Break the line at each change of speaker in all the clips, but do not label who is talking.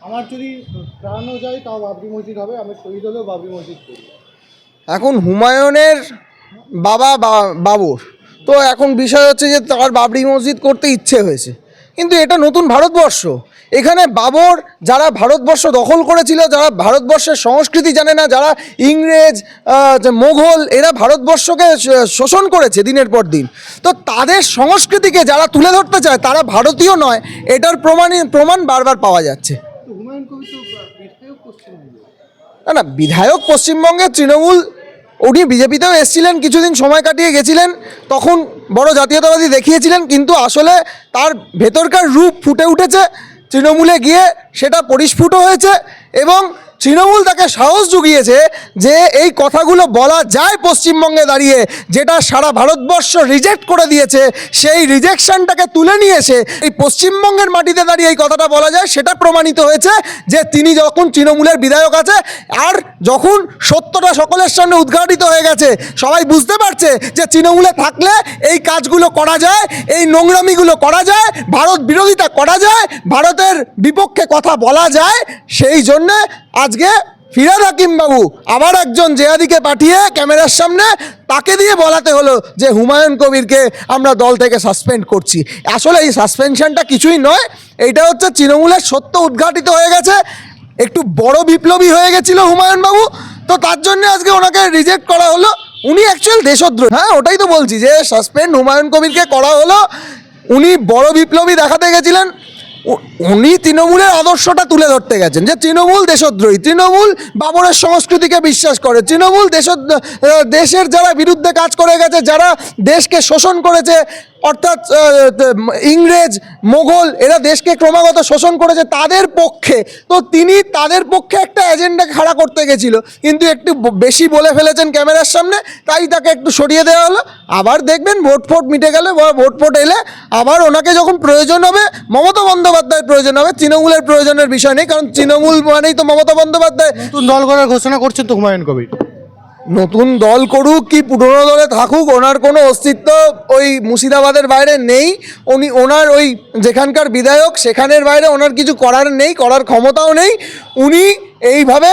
আমার যদি প্রাণও যায় তাও বাবরি মসজিদ হবে, আমি শহীদ হলেও বাবরি মসজিদ করি।
এখন হুমায়ুনের বাবর, তো এখন বিষয় হচ্ছে যে তার বাবরি মসজিদ করতে ইচ্ছে হয়েছে, কিন্তু এটা নতুন ভারতবর্ষ। এখানে বাবর যারা ভারতবর্ষ দখল করেছিল, যারা ভারতবর্ষের সংস্কৃতি জানে না, যারা ইংরেজ মোঘল, এরা ভারতবর্ষকে শোষণ করেছে দিনের পর দিন। তো তাদের সংস্কৃতিকে যারা তুলে ধরতে চায় তারা ভারতীয় নয়, এটার প্রমাণ বারবার পাওয়া যাচ্ছে।
হুমায়ুন কবির তো বিধায়ক পশ্চিমবঙ্গে।
না, বিধায়ক পশ্চিমবঙ্গের তৃণমূল, উনি বিজেপিতেও এসেছিলেন, কিছুদিন সময় কাটিয়ে গেছিলেন, তখন বড় জাতীয়তাবাদী দেখিয়েছিলেন, কিন্তু আসলে তার ভেতরকার রূপ ফুটে উঠেছে তৃণমূলে গিয়ে, সেটা পরিস্ফুট হয়েছে এবং তৃণমূল তাকে সাহস জুগিয়েছে যে এই কথাগুলো বলা যায় পশ্চিমবঙ্গে দাঁড়িয়ে, যেটা সারা ভারতবর্ষ রিজেক্ট করে দিয়েছে, সেই রিজেকশনটাকে তুলে নিয়েছে এই পশ্চিমবঙ্গের মাটিতে দাঁড়িয়ে এই কথাটা বলা যায়, সেটা প্রমাণিত হয়েছে যে তিনি যখন তৃণমূলের বিধায়ক আছে, আর যখন সত্যটা সকলের সামনে উদ্ঘাটিত হয়ে গেছে, সবাই বুঝতে পারছে যে তৃণমূলে থাকলে এই কাজগুলো করা যায়, এই নোংরামিগুলো করা যায়, ভারত বিরোধিতা করা যায়, ভারতের বিপক্ষে কথা বলা যায়। সেই জন্যে আজকে ফিরহাদ হাকিম বাবু আবার একজন জেহাদিকে পাঠিয়ে ক্যামেরার সামনে তাকে দিয়ে বলাতে হলো যে হুমায়ুন কবিরকে আমরা দল থেকে সাসপেন্ড করছি। আসলে এই সাসপেনশনটা কিছুই নয়, এইটা হচ্ছে তৃণমূলের সত্য উদ্ঘাটিত হয়ে গেছে, একটু বড় বিপ্লবী হয়ে গেছিল হুমায়ুন বাবু, তো তার জন্য আজকে ওনাকে রিজেক্ট করা হলো। উনি অ্যাকচুয়াল দেশদ্রোহী, হ্যাঁ ওটাই তো বলছি যে সাসপেন্ড হুমায়ুন কবিরকে করা হলো। উনি বড় বিপ্লবী দেখাতে গেছিলেন, উনি তৃণমূলের আদর্শটা তুলে ধরতে গেছেন যে তৃণমূল দেশদ্রোহী, তৃণমূল বাবরের সংস্কৃতিকে বিশ্বাস করে, তৃণমূল দেশের যারা বিরুদ্ধে কাজ করে গেছে, যারা দেশকে শোষণ করেছে, অর্থাৎ ইংরেজ মোগল, এরা দেশকে ক্রমাগত শোষণ করেছে, তাদের পক্ষে। তো তিনি তাদের পক্ষে একটা এজেন্ডা খাড়া করতে গেছিল, কিন্তু একটু বেশি বলে ফেলেছেন ক্যামেরার সামনে, তাই তাকে একটু সরিয়ে দেওয়া হলো। আবার দেখবেন ভোট মিটে গেলে বা ভোট এলে আবার ওনাকে যখন প্রয়োজন হবে, মমতা বন্দ্যোপাধ্যায়ের প্রয়োজন হবে, তৃণমূলের প্রয়োজনের বিষয় নেই, কারণ তৃণমূল মানেই তো মমতা বন্দ্যোপাধ্যায়।
নতুন দল করার ঘোষণা করছেন তো হুমায়ুন কবির।
নতুন দল করুক কি পুরনো দলে থাকুক, ওনার কোনো অস্তিত্ব ওই মুর্শিদাবাদের বাইরে নেই। ওনার ওই যেখানকার বিধায়ক সেখানের বাইরে ওনার কিছু করার নেই, করার ক্ষমতাও নেই। উনি এইভাবে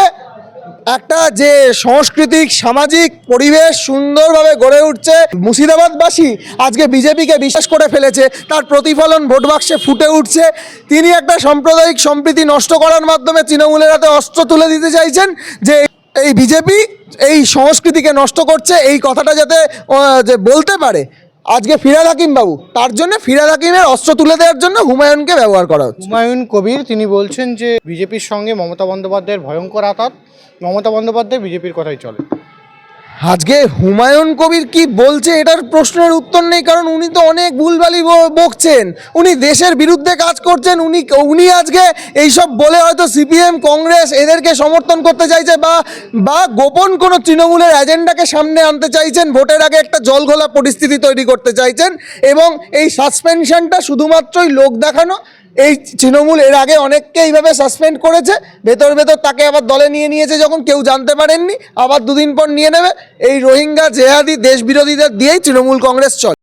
একটা যে সাংস্কৃতিক সামাজিক পরিবেশ সুন্দরভাবে গড়ে উঠছে, মুর্শিদাবাদবাসী আজকে বিজেপিকে বিশ্বাস করে ফেলেছে, তার প্রতিফলন ভোট বাক্সে ফুটে উঠছে। তিনি একটা সাম্প্রদায়িক সম্প্রীতি নষ্ট করার মাধ্যমে তৃণমূলের হাতে অস্ত্র তুলে দিতে চাইছেন যে এই বিজেপি এই সংস্কৃতিকে নষ্ট করছে, এই কথাটা যাতে যে বলতে পারে আজকে ফিরহাদ হাকিম বাবু, তার জন্য ফিরহাদ হাকিমের অস্ত্র তুলে দেওয়ার জন্য হুমায়ুনকে ব্যবহার করা হচ্ছে।
হুমায়ুন কবির তিনি বলছেন যে বিজেপির সঙ্গে মমতা বন্দ্যোপাধ্যায়ের ভয়ঙ্কর আঘাত, মমতা বন্দ্যোপাধ্যায় বিজেপির কথাই চলে।
আজকে হুমায়ুন কবির কি বলছে এটার প্রশ্নের উত্তর নেই, কারণ উনি তো অনেক ভুলভালি বকছেন, উনি দেশের বিরুদ্ধে কাজ করছেন। উনি আজকে এইসব বলে হয়তো সিপিএম কংগ্রেস এদেরকে সমর্থন করতে চাইছে, বা গোপন কোনো তৃণমূলের এজেন্ডাকে সামনে আনতে চাইছেন, ভোটের আগে একটা জলঘোলা পরিস্থিতি তৈরি করতে চাইছেন, এবং এই সাসপেনশনটা শুধুমাত্রই লোক দেখানো। এই তৃণমূল এর আগে অনেককে এইভাবে সাসপেন্ড করেছে, ভেতর তাকে আবার দলে নিয়েছে, যখন কেউ জানতে পারেননি আবার দুদিন পর নিয়ে নেবে। এই রোহিঙ্গা জেহাদি দেশ বিরোধীদের দিয়েই তৃণমূল কংগ্রেস চলে।